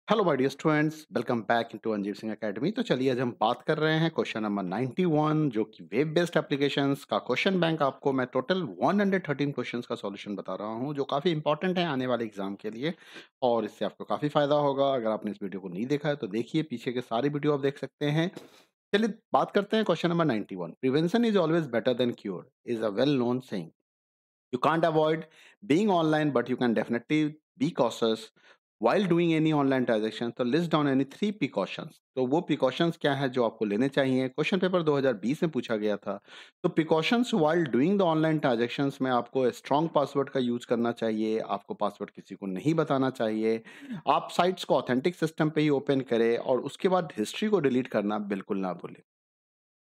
Hello my dear students, welcome back into Anjeer Singh academy. तो चलिए आज हम बात कर रहे हैं क्वेश्चन नंबर 91 जो कि वेब बेस्ड एप्लीकेशंस का क्वेश्चन बैंक। आपको मैं टोटल 113 क्वेश्चंस का सॉल्यूशन बता रहा हूं जो काफ़ी इंपॉर्टेंट है आने वाले एग्जाम के लिए, और इससे आपको काफ़ी फायदा होगा। अगर आपने इस वीडियो को नहीं देखा है तो देखिए, पीछे के सारे वीडियो आप देख सकते हैं। चलिए बात करते हैं question number 91। Prevention is always better than cure is a well known saying. You can't avoid being online, but you can definitely be cautious while doing any online transaction. तो list down any three precautions. तो वो precautions क्या है जो आपको लेने चाहिए? Question paper 2020 में पूछा गया था। तो precautions while doing the online transactions में आपको स्ट्रॉन्ग पासवर्ड का यूज करना चाहिए। आपको पासवर्ड किसी को नहीं बताना चाहिए। आप साइट्स को ऑथेंटिक सिस्टम पे ही ओपन करें और उसके बाद हिस्ट्री को डिलीट करना बिल्कुल ना भूलें।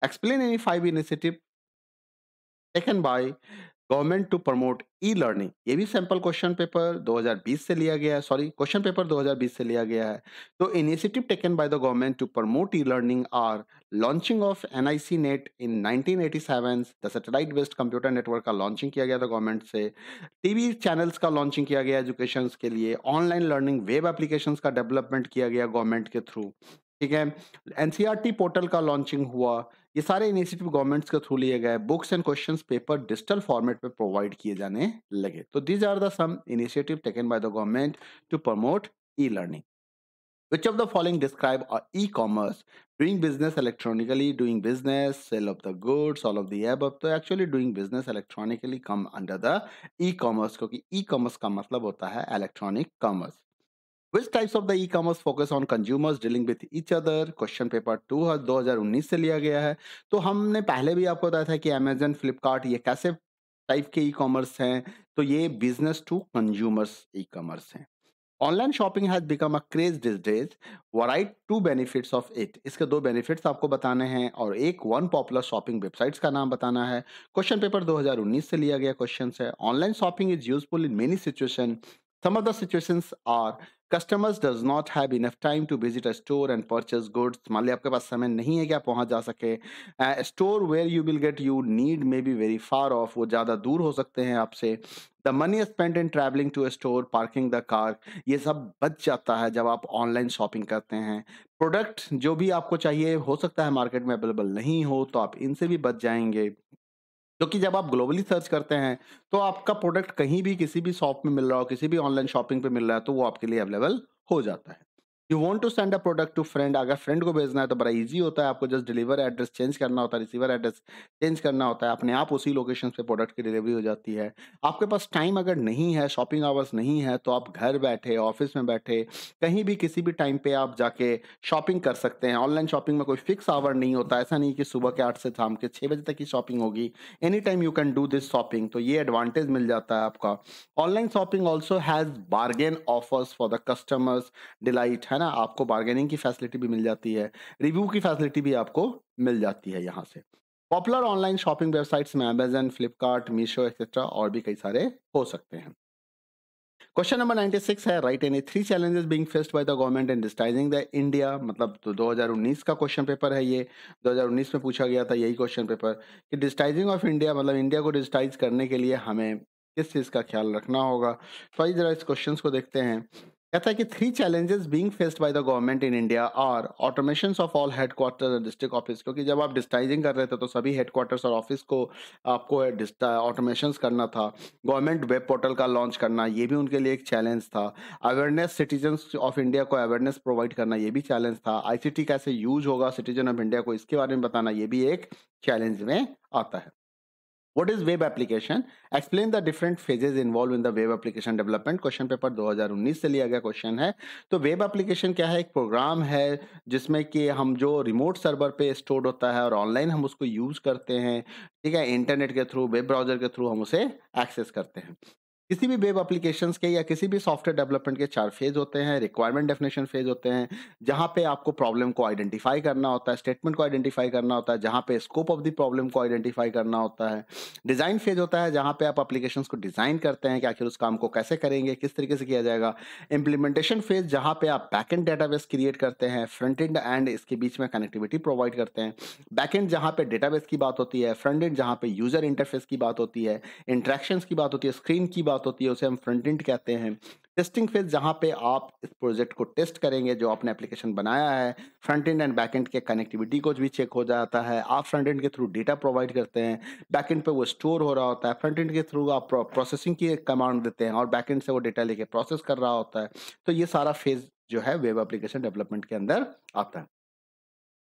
Explain any 5 initiative taken by government to promote e learning. ये भी सैंपल क्वेश्चन पेपर 2020 से लिया गया है, सॉरी क्वेश्चन पेपर 2020 से लिया गया है। तो initiative taken by the government to promote e learning are launching of NIC net in 1987। The satellite based computer network का लॉन्चिंग किया गया था गवर्नमेंट से। टीवी चैनल्स का लॉन्चिंग किया गया एजुकेशन के लिए। ऑनलाइन लर्निंग वेब एप्लीकेशंस का डेवलपमेंट किया गया गवर्नमेंट के थ्रू। ठीक है। एनसीईआरटी पोर्टल का लॉन्चिंग हुआ। ये सारे इनिशिएटिव गवर्नमेंट्स के थ्रू लिए गए। Books and questions paper digital format में प्रोवाइड किए जाने लगे। तो these are the some initiative taken by the government to promote e learning. Which of the following describe a e-commerce? Doing business electronically, doing business, sale of the goods, all of the above. तो actually doing business electronically come under the e-commerce, क्योंकि e-commerce का मतलब होता है electronic commerce. Which types of the e-commerce focus on consumers dealing with each other? Question paper 2019 से लिया गया है। तो हमने पहले भी आपको बताया था कि अमेजन, फ्लिपकार्ट ये कैसे टाइप के ई कॉमर्स हैं। तो ये business to consumers E commerce हैं। Online shopping has become a craze these days. Write two benefits of it. इसके दो बेनिफिट्स आपको बताने हैं और एक वन पॉपुलर शॉपिंग वेबसाइट्स का नाम बताना है। क्वेश्चन पेपर 2019 से लिया गया क्वेश्चन है। Online shopping is useful in many situation. Some of the situations are customers does not have enough time to visit a store and purchase goods. मान लिया आपके पास समय नहीं है कि आप वहां जा सके। Store where you will get you need may be very far off, वो ज्यादा दूर हो सकते हैं आपसे। The money spend in travelling to a store, parking the car, ये सब बच जाता है जब आप ऑनलाइन शॉपिंग करते हैं। प्रोडक्ट जो भी आपको चाहिए हो सकता है मार्केट में अवेलेबल नहीं हो, तो आप इनसे भी बच जाएंगे। क्योंकि जब आप ग्लोबली सर्च करते हैं तो आपका प्रोडक्ट कहीं भी किसी भी शॉप में मिल रहा हो, किसी भी ऑनलाइन शॉपिंग पे मिल रहा है, तो वो आपके लिए अवेलेबल हो जाता है। You want to send a product to friend. अगर फ्रेंड को भेजना है तो बड़ा इजी होता है। आपको जस्ट डिलीवर एड्रेस चेंज करना होता है, रिसीवर एड्रेस चेंज करना होता है, अपने आप उसी लोकेशन पे प्रोडक्ट की डिलीवरी हो जाती है। आपके पास टाइम अगर नहीं है, शॉपिंग आवर्स नहीं है, तो आप घर बैठे, ऑफिस में बैठे, कहीं भी किसी भी टाइम पे आप जाके शॉपिंग कर सकते हैं। ऑनलाइन शॉपिंग में कोई फिक्स आवर नहीं होता। ऐसा नहीं कि सुबह के 8 से शाम के 6 बजे तक की शॉपिंग होगी। Any time you can do this shopping. तो ये एडवांटेज मिल जाता है आपका। Online shopping also has bargain offers for the customers delight, है ना। आपको बार्गेनिंग की फैसिलिटी भी मिल जाती है। रिव्यू की फैसिलिटी भी आपको मिल जाती है यहाँ से। पॉपुलर ऑनलाइन शॉपिंग वेबसाइट्स में अमेजन, फ्लिपकार्ट, मीशो एक्सेट्रा और भी कई सारे हो सकते हैं। क्वेश्चन नंबर 96 है, right any three challenges being faced by the government in digitising the India. मतलब तो 2019 का क्वेश्चन पेपर है ये। 2019 में पूछा गया था यही क्वेश्चन पेपर कि डिजिटाइजिंग ऑफ इंडिया, मतलब इंडिया को डिजिटाइज करने के लिए हमें किस चीज़ का ख्याल रखना होगा। तो आइए जरा इस क्वेश्चन को देखते हैं। कहता है कि three challenges being faced by the government in India are automation of all headquarters and district office. क्योंकि जब आप डिजिटाइजिंग कर रहे थे तो सभी हेडक्वार्टर्स और ऑफिस को आपको ऑटोमेशन करना था। गवर्नमेंट वेब पोर्टल का लॉन्च करना ये भी उनके लिए एक चैलेंज था। अवेयरनेस सिटीजन्स ऑफ इंडिया को अवेयरनेस प्रोवाइड करना ये भी चैलेंज था। आईसीटी कैसे यूज होगा सिटीजन ऑफ इंडिया को, इसके बारे में बताना ये भी एक चैलेंज में आता है। What is web application? Explain the different phases involved in the web application development. Question paper 2019 से लिया गया क्वेश्चन है। तो वेब एप्लीकेशन क्या है? एक प्रोग्राम है जिसमें कि हम जो रिमोट सर्वर पे स्टोर होता है और ऑनलाइन हम उसको यूज करते हैं। ठीक है, इंटरनेट के थ्रू, वेब ब्राउजर के थ्रू हम उसे एक्सेस करते हैं। किसी भी वेब एप्लीकेशंस के या किसी भी सॉफ्टवेयर डेवलपमेंट के 4 फेज होते हैं। रिक्वायरमेंट डेफिनेशन फेज होते हैं, जहां पे आपको प्रॉब्लम को आइडेंटिफाई करना होता है, स्टेटमेंट को आइडेंटिफाई करना होता है, जहां पे स्कोप ऑफ द प्रॉब्लम को आइडेंटिफाई करना होता है। डिजाइन फेज होता है जहां पे आप एप्लीकेशंस को डिजाइन करते हैं कि आखिर उस काम को कैसे करेंगे, किस तरीके से किया जाएगा। इम्प्लीमेंटेशन फेज जहां पे आप बैकएंड डेटाबेस क्रिएट करते हैं, फ्रंट एंड एंड इसके बीच में कनेक्टिविटी प्रोवाइड करते हैं। बैकएंड जहां पे डेटाबेस की बात होती है, फ्रंट एंड जहां पे यूजर इंटरफेस की बात होती है, इंटरेक्शंस की बात होती है, स्क्रीन की बात होती है उसे हम फ्रंट एंड कहते हैं। टेस्टिंग फेज़ जहाँ पे आप इस प्रोजेक्ट को टेस्ट करेंगे जो आपने एप्लीकेशन बनाया है, front end and back and के कनेक्टिविटी को भी चेक हो जाता है। आप फ्रंट एंड के थ्रू डेटा प्रोवाइड करते हैं, बैक एंड पे वो स्टोर हो रहा होता है। फ्रंट एंड के थ्रू आप प्रोसेसिंग की एक कमांड देते हैं और बैक एंड से वो डेटा लेके प्रोसेस कर रहा होता है। तो ये सारा फेज़ जो है वेब एप्लीकेशन डेवलपमेंट के अंदर आता है।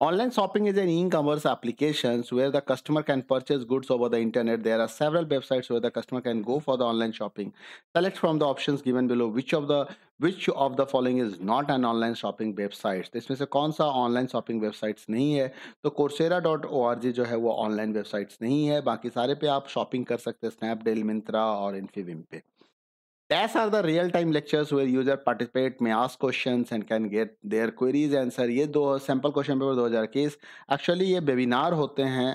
Online shopping is an e-commerce applications where the customer can purchase goods over the internet. There are several websites where the customer can go for the online shopping. Select from the options given below which of the following is not an online shopping website. तो इसमें से कौन सा online shopping websites नहीं है? तो coursera.org जो है वो ऑनलाइन वेबसाइट्स नहीं है, बाकी सारे पे आप शॉपिंग कर सकते हैं, स्नैपडील, मिंत्रा और इन्फीबीम पे। Dash are the real-time lectures where user participate, may ask questions and can get their queries answer। ये दो सैम्पल क्वेश्चन पेपर 2021 एक्चुअली ये वेबिनार होते हैं।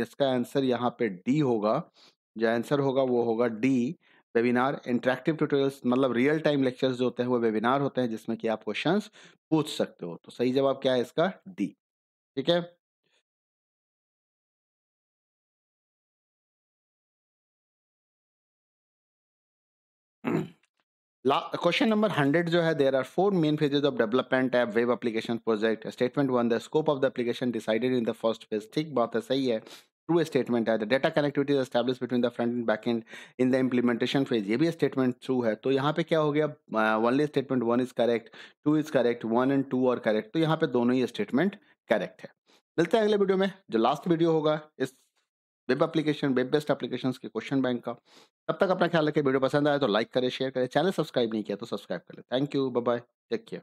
इसका आंसर यहाँ पे डी होगा। जो आंसर होगा वो होगा डी। वेबिनार इंटरेक्टिव ट्यूटोरियल्स मतलब रियल टाइम लेक्चर्स जो होते हैं वो वेबिनार होते हैं जिसमें कि आप क्वेश्चंस पूछ सकते हो। तो सही जवाब क्या है इसका? डी। ठीक है। Question number 100 जो है, there are four main phases of development app web application project। Statement 1, the scope of the application decided in the first phase। ठीक बात है, सही है। True statement है। The data connectivity is established between the front and back end in the implementation phase। ये भी statement true है। तो यहाँ पे क्या हो गया? Only statement 1 is correct, 2 is correct, 1 and 2 are correct। तो यहाँ पे दोनों ही statement correct है। मिलते हैं अगले वीडियो में, जो लास्ट वीडियो होगा इस web application web based applications के क्वेश्चन बैंक का। तब तक अपना ख्याल रखें। वीडियो पसंद आया तो लाइक करें, शेयर करें। चैनल सब्सक्राइब नहीं किया तो सब्सक्राइब कर लें। Thank you, bye bye, take care.